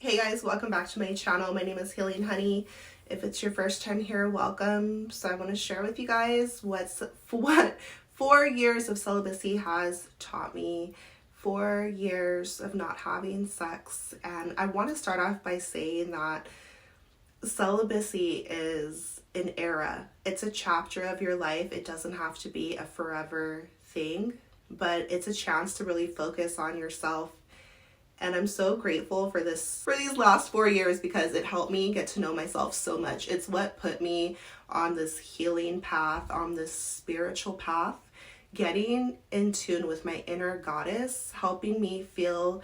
Hey guys, welcome back to my channel. My name is Healing Honey. If it's your first time here, welcome. So I want to share with you guys what 4 years of celibacy has taught me. 4 years of not having sex. And I want to start off by saying that celibacy is an era. It's a chapter of your life. It doesn't have to be a forever thing, but it's a chance to really focus on yourself. And I'm so grateful for these last 4 years because it helped me get to know myself so much. It's what put me on this healing path, on this spiritual path, getting in tune with my inner goddess, helping me feel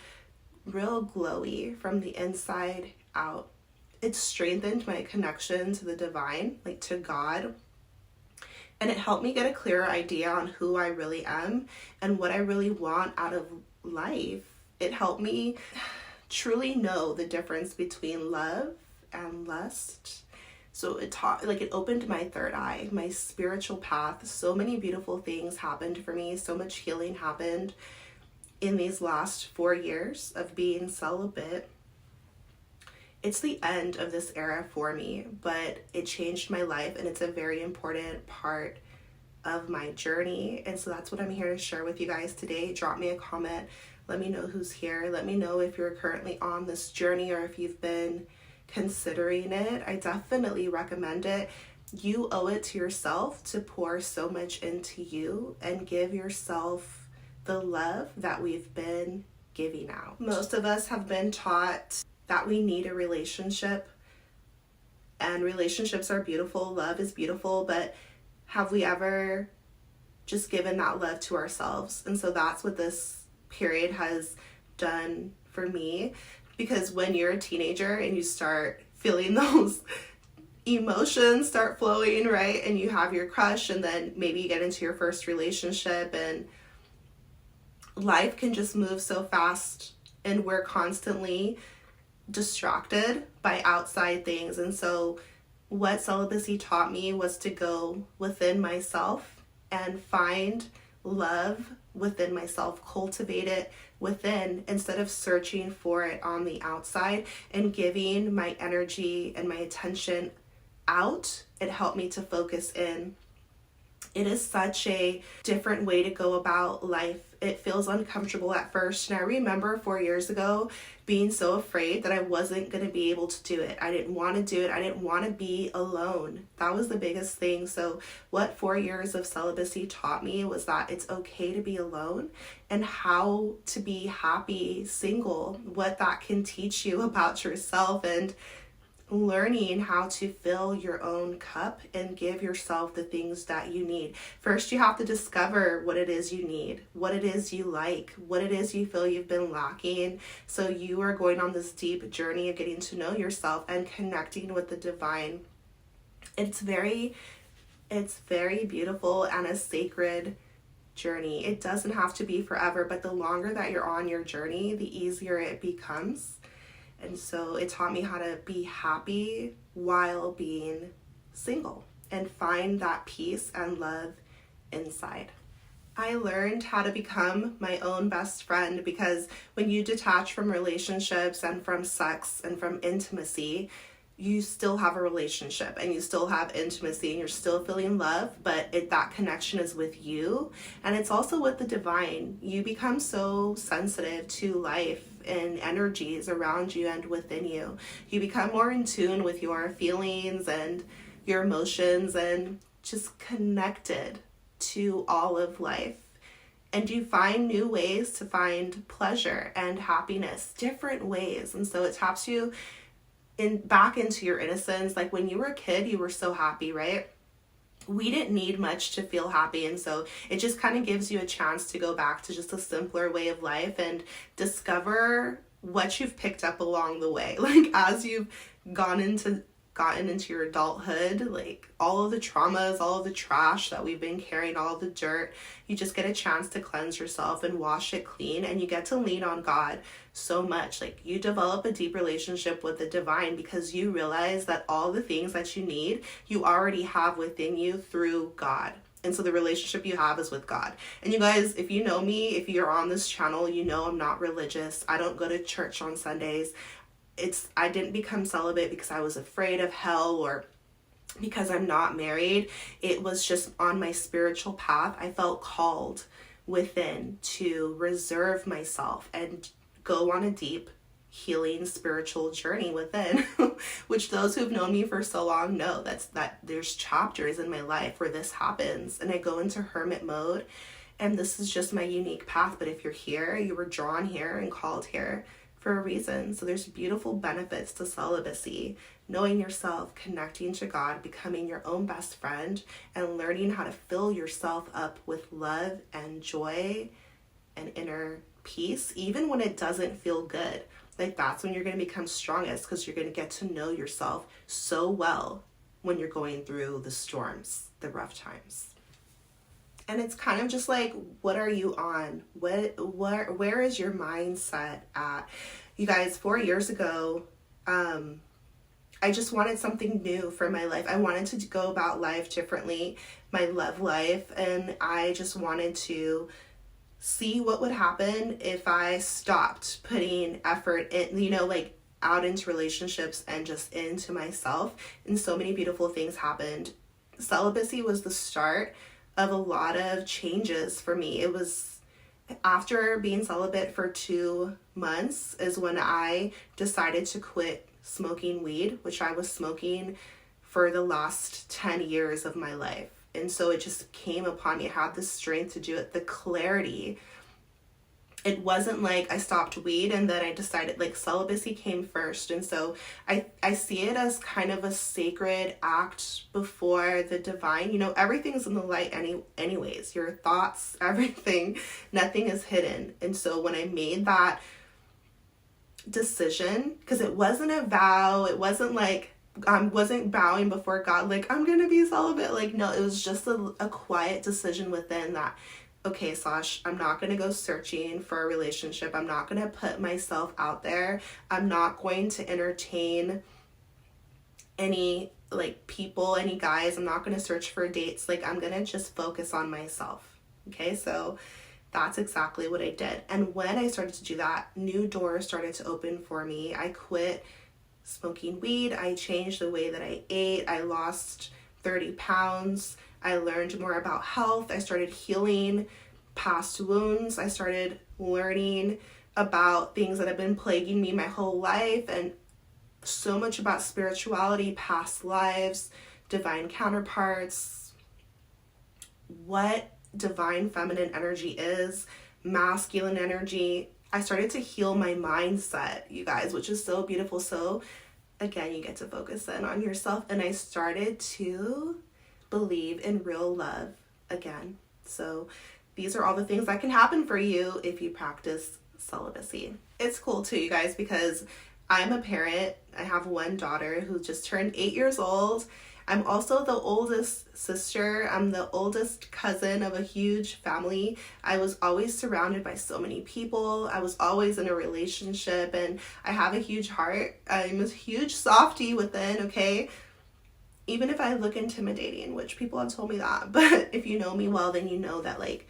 real glowy from the inside out. It strengthened my connection to the divine, like to God. And it helped me get a clearer idea on who I really am and what I really want out of life. It helped me truly know the difference between love and lust. So it opened my third eye, my spiritual path. So many beautiful things happened for me. So much healing happened in these last 4 years of being celibate. It's the end of this era for me, but it changed my life and it's a very important part of my journey. And so that's what I'm here to share with you guys today. Drop me a comment. Let me know who's here. Let me know if you're currently on this journey or if you've been considering it. I definitely recommend it. You owe it to yourself to pour so much into you and give yourself the love that we've been giving out. Most of us have been taught that we need a relationship, and relationships are beautiful. Love is beautiful, but have we ever just given that love to ourselves? And so that's what this period has done for me, because when you're a teenager and you start feeling those emotions start flowing, right, and you have your crush and then maybe you get into your first relationship and life can just move so fast and we're constantly distracted by outside things. And so what celibacy taught me was to go within myself and find love within myself, cultivate it within instead of searching for it on the outside and giving my energy and my attention out. It helped me to focus in. It is such a different way to go about life. It feels uncomfortable at first. And I remember 4 years ago being so afraid that I wasn't going to be able to do it. I didn't want to do it. I didn't want to be alone. That was the biggest thing. So what 4 years of celibacy taught me was that it's okay to be alone and how to be happy single, what that can teach you about yourself, and learning how to fill your own cup and give yourself the things that you need. First, you have to discover what it is you need, what it is you like, what it is you feel you've been lacking. So you are going on this deep journey of getting to know yourself and connecting with the divine. It's very beautiful and a sacred journey. It doesn't have to be forever, but the longer that you're on your journey, the easier it becomes. And so it taught me how to be happy while being single and find that peace and love inside. I learned how to become my own best friend, because when you detach from relationships and from sex and from intimacy, you still have a relationship and you still have intimacy and you're still feeling love, but that connection is with you, and it's also with the divine. You become so sensitive to life and energies around you and within you. You become more in tune with your feelings and your emotions and just connected to all of life. And you find new ways to find pleasure and happiness, different ways. And so it taps you back into your innocence. Like when you were a kid, you were so happy, right? We didn't need much to feel happy, and so it just kind of gives you a chance to go back to just a simpler way of life and discover what you've picked up along the way. Like as you've gotten into your adulthood, like all of the traumas, all of the trash that we've been carrying, all of the dirt, you just get a chance to cleanse yourself and wash it clean, and you get to lean on God so much. Like you develop a deep relationship with the divine because you realize that all the things that you need, you already have within you through God. And so the relationship you have is with God. And you guys, if you know me, if you're on this channel, you know I'm not religious. I don't go to church on Sundays. I didn't become celibate because I was afraid of hell or because I'm not married. It was just on my spiritual path. I felt called within to reserve myself and go on a deep healing spiritual journey within, which those who've known me for so long know that there's chapters in my life where this happens, and I go into hermit mode, and this is just my unique path. But if you're here, you were drawn here and called here for a reason. So there's beautiful benefits to celibacy: knowing yourself, connecting to God, becoming your own best friend, and learning how to fill yourself up with love and joy and inner peace, even when it doesn't feel good. Like, that's when you're going to become strongest, because you're going to get to know yourself so well when you're going through the storms, the rough times. And it's kind of just like, what are you on? Where is your mindset at? You guys, 4 years ago, I just wanted something new for my life. I wanted to go about life differently, my love life, and I just wanted to see what would happen if I stopped putting effort in, like out into relationships and just into myself. And so many beautiful things happened. Celibacy was the start of a lot of changes for me. It was after being celibate for 2 months is when I decided to quit smoking weed, which I was smoking for the last 10 years of my life. And so it just came upon me. I had the strength to do it, the clarity. It wasn't like I stopped weed and then I decided, like, celibacy came first. And so I see it as kind of a sacred act before the divine. Everything's in the light anyways. Your thoughts, everything, nothing is hidden. And so when I made that decision, because it wasn't a vow, it wasn't like I wasn't bowing before God, like, I'm gonna be celibate. Like, no, it was just a quiet decision within that, okay, Sash, I'm not gonna go searching for a relationship. I'm not gonna put myself out there. I'm not going to entertain any, like, people, any guys. I'm not gonna search for dates. Like, I'm gonna just focus on myself. Okay, so that's exactly what I did. And when I started to do that, new doors started to open for me. I quit smoking weed. I changed the way that I ate. I lost 30 pounds. I learned more about health. I started healing past wounds. I started learning about things that have been plaguing me my whole life, and so much about spirituality, past lives, divine counterparts, what divine feminine energy is, masculine energy. I started to heal my mindset, you guys, which is so beautiful. So again, you get to focus in on yourself. And I started to believe in real love again. So these are all the things that can happen for you if you practice celibacy. It's cool too, you guys, because I'm a parent. I have one daughter who just turned 8 years old. I'm also the oldest sister. I'm the oldest cousin of a huge family. I was always surrounded by so many people. I was always in a relationship, and I have a huge heart. I'm a huge softie within, okay? Even if I look intimidating, which people have told me that, but if you know me well, then you know that, like,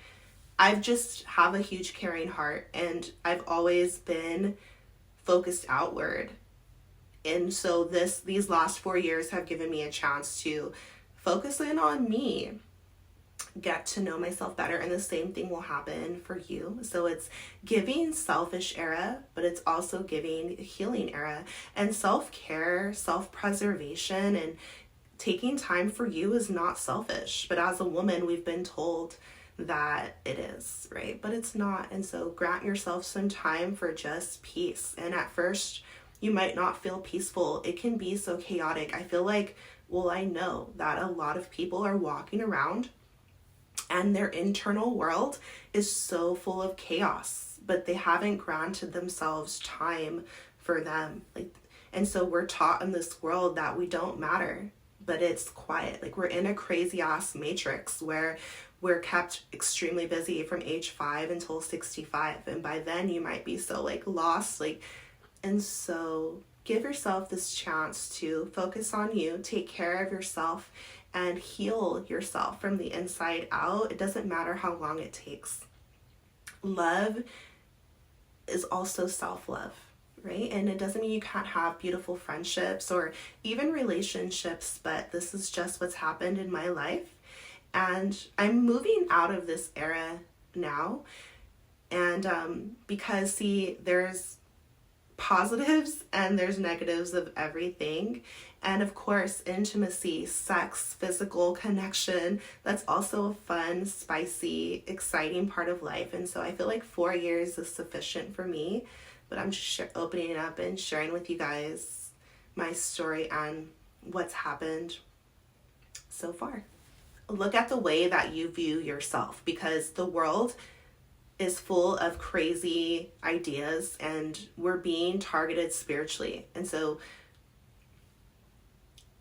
I've just have a huge caring heart, and I've always been focused outward. And so these last 4 years have given me a chance to focus in on me, get to know myself better, and the same thing will happen for you. So it's giving selfish era, but it's also giving healing era. And self-care, self-preservation, and taking time for you is not selfish. But as a woman, we've been told that it is, right? But it's not. And so grant yourself some time for just peace. And at first, you might not feel peaceful. It can be so chaotic. I feel like, well, I know that a lot of people are walking around and their internal world is so full of chaos, but they haven't granted themselves time for them. And so we're taught in this world that we don't matter, but it's quiet. Like, we're in a crazy ass matrix where we're kept extremely busy from age 5 until 65. And by then you might be so, like, lost, like. And so give yourself this chance to focus on you, take care of yourself, and heal yourself from the inside out. It doesn't matter how long it takes. Love is also self-love, right? And it doesn't mean you can't have beautiful friendships or even relationships, but this is just what's happened in my life. And I'm moving out of this era now. And because, see, there's positives and there's negatives of everything. And of course, intimacy, sex, physical connection, that's also a fun, spicy, exciting part of life. And so I feel like 4 years is sufficient for me, but I'm just opening up and sharing with you guys my story and what's happened so far. Look at the way that you view yourself, because the world is full of crazy ideas and we're being targeted spiritually. And so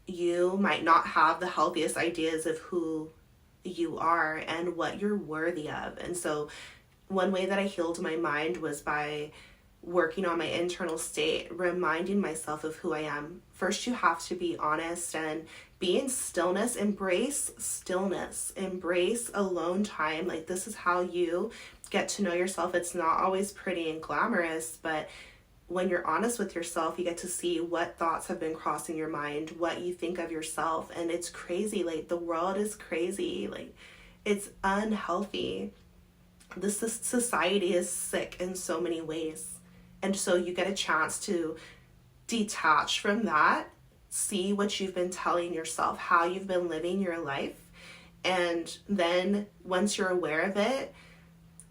you might not have the healthiest ideas of who you are and what you're worthy of. And so one way that I healed my mind was by working on my internal state, reminding myself of who I am. First, you have to be honest and be in stillness. Embrace stillness. Embrace alone time. Like, this is how you get to know yourself. It's not always pretty and glamorous, but when you're honest with yourself, you get to see what thoughts have been crossing your mind, what you think of yourself. And it's crazy. Like, the world is crazy. Like, it's unhealthy. This society is sick in so many ways. And so you get a chance to detach from that, see what you've been telling yourself, how you've been living your life. And then once you're aware of it,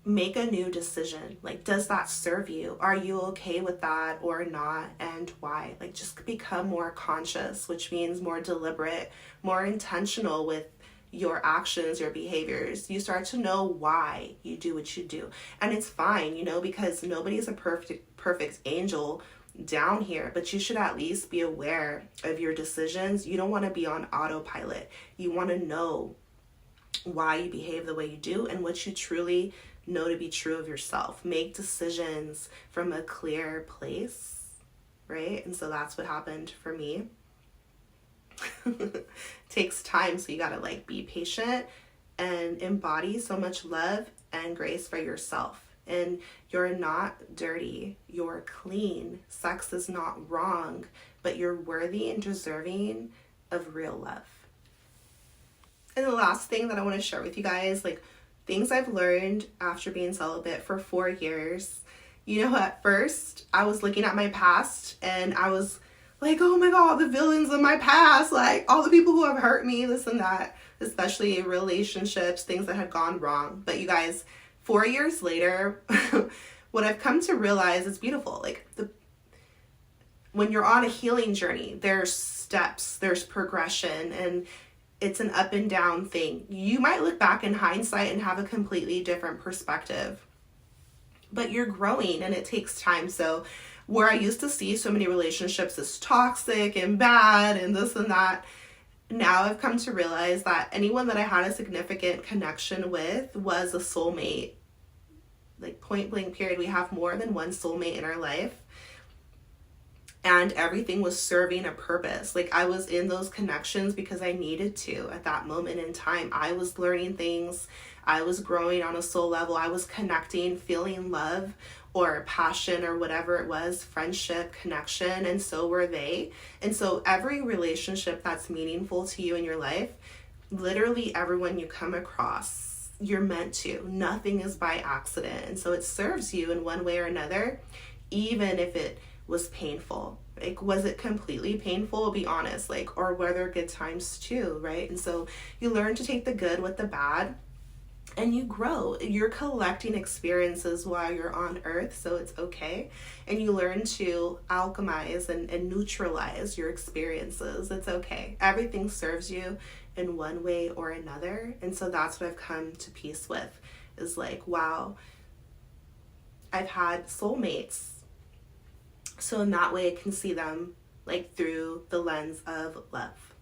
make a new decision. Like, does that serve you? Are you okay with that or not? And why? Like, just become more conscious, which means more deliberate, more intentional with your actions, your behaviors. You start to know why you do what you do. And it's fine, because nobody's a perfect angel down here, but you should at least be aware of your decisions. You don't want to be on autopilot. You want to know why you behave the way you do and what you truly know to be true of yourself. Make decisions from a clear place, right? And so that's what happened for me. Takes time, so you gotta be patient and embody so much love and grace for yourself. And you're not dirty, you're clean. Sex is not wrong, but you're worthy and deserving of real love. And the last thing that I want to share with you guys, things I've learned after being celibate for 4 years. At first I was looking at my past and I was like, oh my God, the villains of my past, all the people who have hurt me, this and that, especially relationships, things that had gone wrong. But you guys, 4 years later, what I've come to realize is beautiful. When you're on a healing journey, there's steps, there's progression, and it's an up and down thing. You might look back in hindsight and have a completely different perspective, but you're growing and it takes time. So where I used to see so many relationships as toxic and bad and this and that, now I've come to realize that anyone that I had a significant connection with was a soulmate. Point blank period. We have more than one soulmate in our life. And everything was serving a purpose. I was in those connections because I needed to at that moment in time. I was learning things. I was growing on a soul level. I was connecting, feeling love or passion or whatever it was, friendship, connection, and so were they. And so every relationship that's meaningful to you in your life, literally everyone you come across, you're meant to. Nothing is by accident. And so it serves you in one way or another, even if it was painful. Was it completely painful? Be honest. Or were there good times too, right? And so you learn to take the good with the bad and you grow. You're collecting experiences while you're on earth, so it's okay. And you learn to alchemize and neutralize your experiences. It's okay. Everything serves you in one way or another. And so that's what I've come to peace with, is wow, I've had soulmates. So in that way I can see them through the lens of love.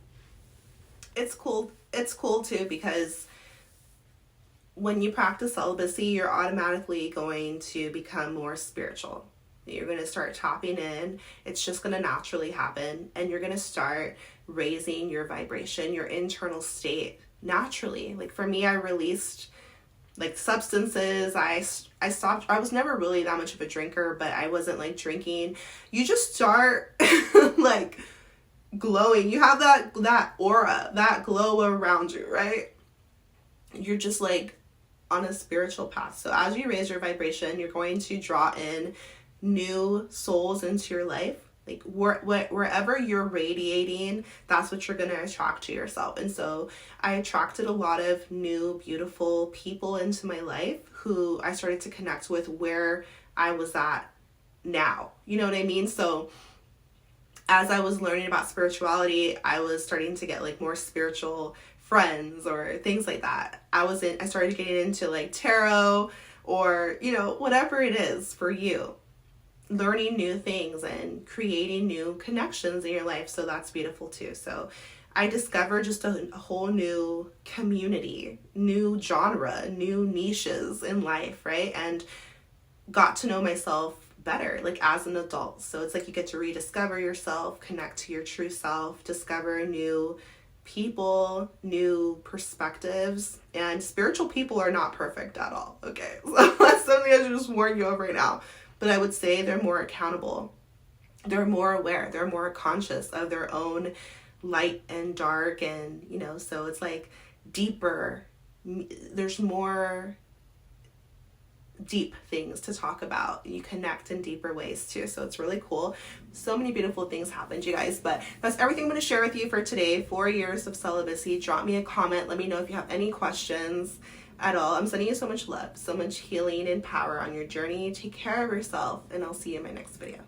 It's cool too, because when you practice celibacy, you're automatically going to become more spiritual. You're going to start tapping in. It's just going to naturally happen. And you're going to start raising your vibration, your internal state naturally. For me, I released like substances. I stopped. I was never really that much of a drinker, but I wasn't like drinking. You just start like glowing. You have that aura, that glow around you, right? You're just like on a spiritual path. So as you raise your vibration, you're going to draw in new souls into your life. Like wherever you're radiating, that's what you're going to attract to yourself. And so I attracted a lot of new, beautiful people into my life who I started to connect with where I was at now. You know what I mean? So as I was learning about spirituality, I was starting to get like more spiritual friends or things like that. I started getting into like tarot or, you know, whatever it is for you. Learning new things and creating new connections in your life. So that's beautiful too. So I discovered just a whole new community, new genre, new niches in life, right? And got to know myself better, like as an adult. So it's like you get to rediscover yourself, connect to your true self, discover new people, new perspectives. And spiritual people are not perfect at all, okay? So that's something I should just warn you of right now. But I would say they're more accountable. They're more aware. They're more conscious of their own light and dark. And, you know, so it's like deeper. There's more deep things to talk about. You connect in deeper ways too. So it's really cool. So many beautiful things happened, you guys. But that's everything I'm going to share with you for today. 4 years of celibacy. Drop me a comment. Let me know if you have any questions at all. I'm sending you so much love, so much healing and power on your journey. Take care of yourself, and I'll see you in my next video.